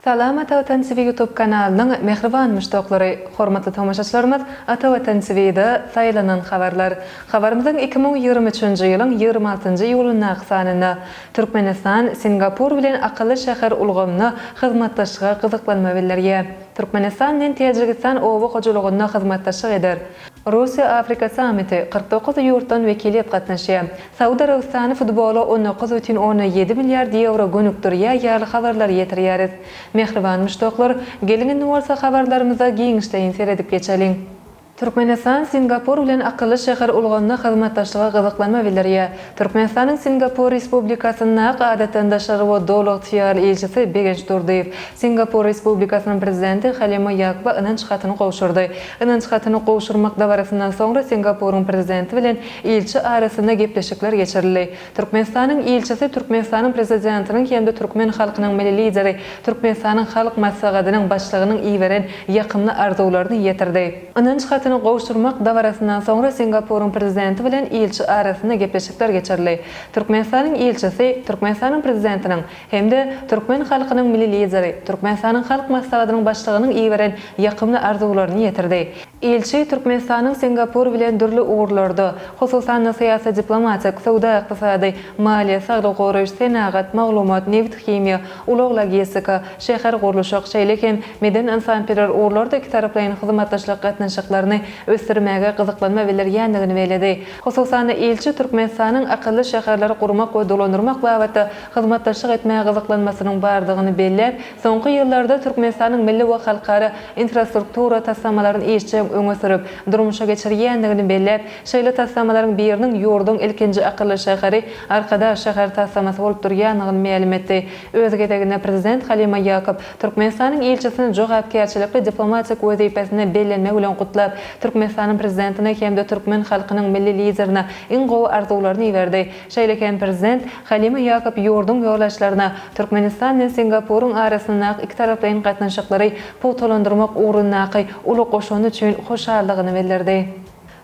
Salam Ata Vatan TV YouTube kanalının mehriban müştaqlary, hormatly tamaşaçylarymyz, Ata Vatan TV'de saylanan habarlar. Habarymyzyň 2023-nji ýylyň 26-njy ýylyna aksanyna Türkmenistan Singapur bilen akylly şäher ulgamyna hyzmatdaşlyga gyzyklanma bildirýär. Türkmenistan bilen Tejikistan owa hojulugyna hyzmatdaşlyk eder. Russiya-Afrika sammiti 49 ýurtdan wekiliyet gatnaşýar. Saudiya Arabistany futbolu 19,17 milliard euro gönükdirýär ýaly habarlar ýetirýär. Mehriban müştaqlar, gelingen bolsa habarlarymyza giňişden seredip geçelim. Türkmenistan Singapur bilen akylly şäher ulgamyna hyzmatdaşlyga gyzyklanma bildirýär. Türkmenistanyň Singapur Respublikasyna adatyndaşary we dowlat ýaly elçisi Begenç Durdiýew Singapur Respublikasynyň prezidenti Halima Yakuba ynanç hatyny gowşurdy. Ynanç hatyny gowşurmak dabarasyndan soňra Singapuryň prezidenti bilen elçi arasynda gepleşikler geçirildi. Türkmenistanyň elçisi Türkmenistanyň prezidentiniň hem-de türkmen halkynyň milli lideri Türkmenistanyň halk maslahatynyň başlygynyň iýeren ýakymly arzularyny ýetirdi. Ynanç gowşurmak dabarasyndan soňra Singapuryň prezidenti bilen elçi arasynda gepleşikler geçirildi. Türkmenistanyň elçisi Türkmenistanyň prezidentiniň hem-de türkmen halkynyň milli lideri Türkmenistanyň halk maslahatynyň başlygynyň iýeren ýakymly arzularyny ýetirdi. Elçi Türkmenistanyň Singapur bilen dürli uğurlarda, hususan syýasy, diplomatik, sowda, ykdysady, maliýe, saglyk goraýyş, senagat, maglumat, neft, chemiýa, ulug logistika, şäher gurulşy, şeýle hem meden insan-perwer uğurlarda iki taraplaryň hyzmatdaşlyk gatnaşyklaryny ösdürmäge gyzyklanma bildirýändigini beledi. Hususan elçi Türkmenistanyň akylly şäherleri gurmak we dolandyrmak babatda hyzmatdaşlyk etmäge gyzyklanmasynyň bardygyny belläp, soňky ýyllarda Türkmenistanyň milli we halkara infrastruktura tassamalaryny eşitçe öňe sürüp durmuşa geçirýändigini belläp, şeýle tassamalaryň biriniň ýurdun ilkinji akylly şäheri arkada şäher tassamasy bolup durýandygyny ma'lum etdi. Özgedegine prezident Halima Yakup Türkmenistanyň elçisini jogapkärçilikli diplomatik wezipesine bellenmek bilen gutlap, Türkmenistanyň prezidentine hem-de türkmen halkynyň milli liderine iň gowy arzularyny berdi. Şeýleken prezident Halima Yakup ýurdun ýoldaşlaryna Türkmenistan bilen Singapuryň arasynda iki taraplaryň gatnaşyklary putolandyrmak uğrundaky uly goşuny üçin hoşallygyny bildirdi.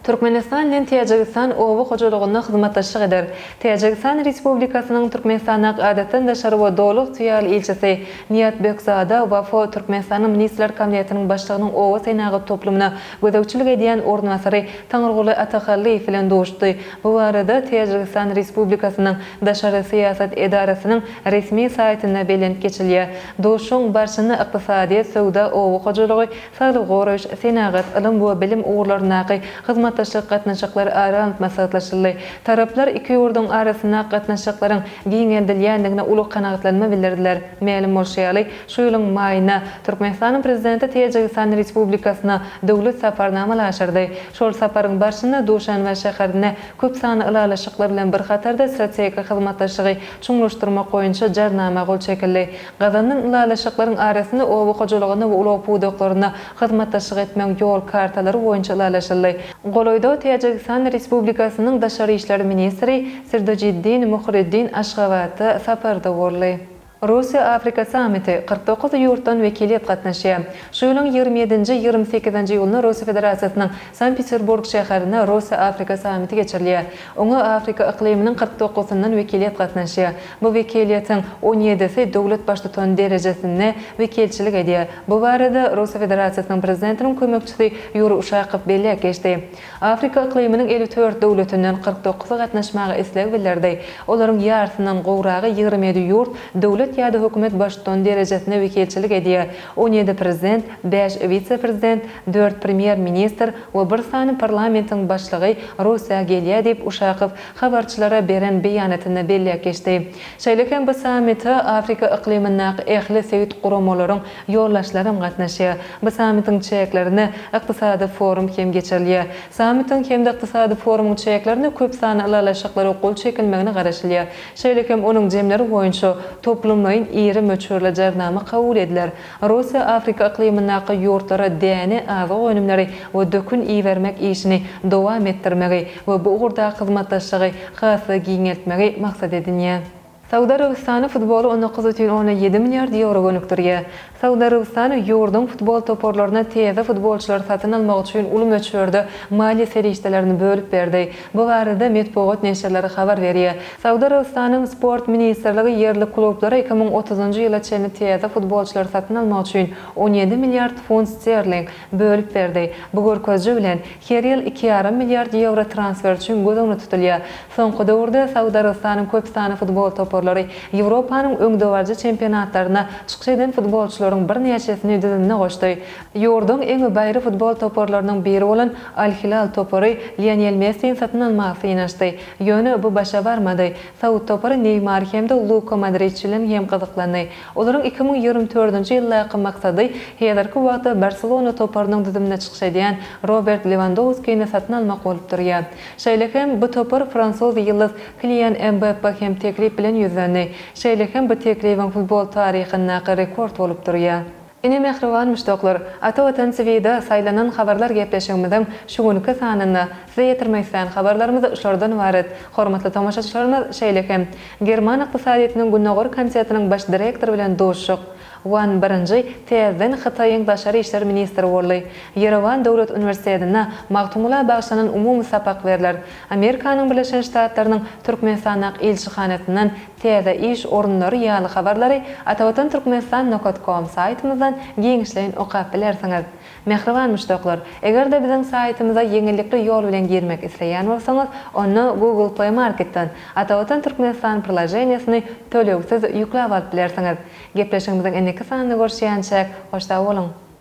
Türkmenistan bilen Tejikistan owa hojulugyna hyzmatdaşlyk eder. Tejikistan Respublikasynyň Türkmenistana adatyndaşary we dowlat ýaly elçisi Niýat Bekzada Wafo Türkmenistanyň Ministrler Komitetining başlygynyň owa senagat toplumyna gözegçilik edýän ornasary Taňyrguly Atahalliýew bilen doşdy. Bu barada Tejikistan Respublikasynyň daşary syýasat edarasynyň resmi saýtyna belenip geçilýär. Doşuň barşyny ykdysadyýet, sowda, owa hojulugy, saglyk goraýyş, senagat, ilim we bilim uğurlaryna hyzmatdaşlyk gatnaşyklary aýran maslahatlaşyldy. Taraplar iki ýurdun arasynda gatnaşyklaryň giňeldilýändigine uly kanagatlanma bildirdiler. Ma'lum bolýarly, şu ýylyň maýyna Türkmenistanyň prezidenti Tejikistan Respublikasyna dowlat saparnama aşyrdy. Şol saparyň barşyna Duşanbe şäherine köp sany ýylalaşyklar bilen bir hatarda strategik hyzmatdaşlygy çuňlaşdyrmak goýunça jarnama gol çekildi. Gazanyň ýylalaşyklaryň arasynda owa hojulugyny we ulug pudoklaryna hyzmatdaşlyk etmek ýol kartalary goýunça ýylalaşyldy. Goloyda Tejikistan Respublikasynyň daşary işler ministri Sirdajiddin Muhriddin Aşgabaty saparda boldy. Russiya-Afrika sammiti 49 ýurtdan wekiliyet gatnaşýar. Şu ýylyň 27-nji 28-nji ýylyna Russiya Federatsiýasynyň Sankt-Peterburg şäherinde Russiya-Afrika sammiti geçirilýär. Oňa Afrika ikliminiň 49-ndan wekiliyet gatnaşýar. Bu wekiliyetiň 17-si dowlat başly tutan derejesinde wekilçilik edýär. Bu barada Russiya Federatsiýasynyň prezidentiniň kömekçisi Yuri Uşakow belläp geçdi. Afrika ikliminiň 54 dowlatynyň 49 gatnaşmagy isleg bildirdi. Olaryň ýartyndan gowragy 27 ýurt dowlat ýa-da hökümet başlygyny derejesinde wekilçilik edýär. 17 prezident, 5 vitse-prezident, 4 premier ministr we bir sany parlamentiň başlygy Russiýa gelýär diýip Uşakow habarçylara beren beýanatyny belläp geçdi. Şeýleken bu sammitde Afrika ikliminiň ähli sewit guramalaryň ýoldaşlary gatnaşýar. Bu sammitin çeklerini ykdysady forum hem geçirilýär. Sammitin hem de ykdysady forumuň çeklerini köp sany ýylalaşyklary gol çekilmegine garaşylýar. Şeýleken onuň jemleri boýunça toplumlaryň iri möçürle jarnama kabul ediler. Russiya Afrika ikliminiň ýurtlara däni azyk önümleri we dökün iýermek işini dowam etdirmegi we bu ugurda hyzmatdaşlygy hasy giňeltmegi maksat edilýär. Saudiya Arabistany futbolu 19,7 milyard euro gönükdirýär. Saudiya Arabistany ýurdun futbol toporlaryna teze futbolçylar satyn almak üçin uly möçberde maliýe serişdelerini bölüp berdi. Bu barada Medpogot neşirleri habar berýär. Saudiya Arabistanyň sport ministrligi yerli klublara 2030-njy ýyla çenli teze futbolçylar satyn almak üçin 17 milyard funt sterling bölüp berdi. Bu görkezji bilen her ýyl 2,5 milyard euro transfer üçin gözüňde tutulýar. Soňky döwürde Saudiya Arabistanyň köp sany futbol toporlary Ýewropanyň öňdöwärji çempionatlaryna çykyş eden futbolçylaryň bir neçesini düzümine goşdy. Ýurdun eň baýry futbol toporlarynyň biri bolan Al Hilal topory Lionel Messi satyn almagy ýanaşdy. Ýöne bu başa barmady. Saud topory Neymar hemde Luka Modric bilen hem gyzyklandy. Olaryň 2024-nji ýyllaky maksady häzirki wagtda Barcelona toporynyň düzümine çykyş eden Robert Lewandowski'ni satyn almak bolup durýar. Şeýlehem bu topor Fransuz ýyldız Kylian Mbappé hem teklip bilen ýüzlendi. Şeýlehem bu teklipiň futbol taryhyna rekord bolup durýar. Ine mehriban müştoklar, ata watan seviyede saylanan habarlar gepleşigimizden şu günkü sanyny size ýetirmekden habarlarymyz şoldan ibaret. Hormatly tamaşaçylarymyz, şeýlekem German ykdysadynyň Günnägör komitetining baş direktory bilen doşşuk Wan birinji tezden Hytaýyň daşary işler ministri boldy. Yerevan Dowlat Uniwersitetine magtumula bagşlanan umumy sapak berler. Amerikanyň Birleşen Ştatlarynyň Türkmenistanyň elçixanasynyň teze iş orunlary ýaly habarlary Atawatan Türkmenistan.com saytymyzdan giňişleýin okap bilersiňiz. Mehriban müştoklar, eger de biziň saytymyza ýeňillikli ýol bilen girmek isleýän bolsaňyz, onu Google Play Marketden Atawatan Türkmenistan projeniýasyny tölegsiz ýükläp alyp bilersiňiz. Gepleşigimiziň eneki sanyny görüşýänçek, hoşda bolun.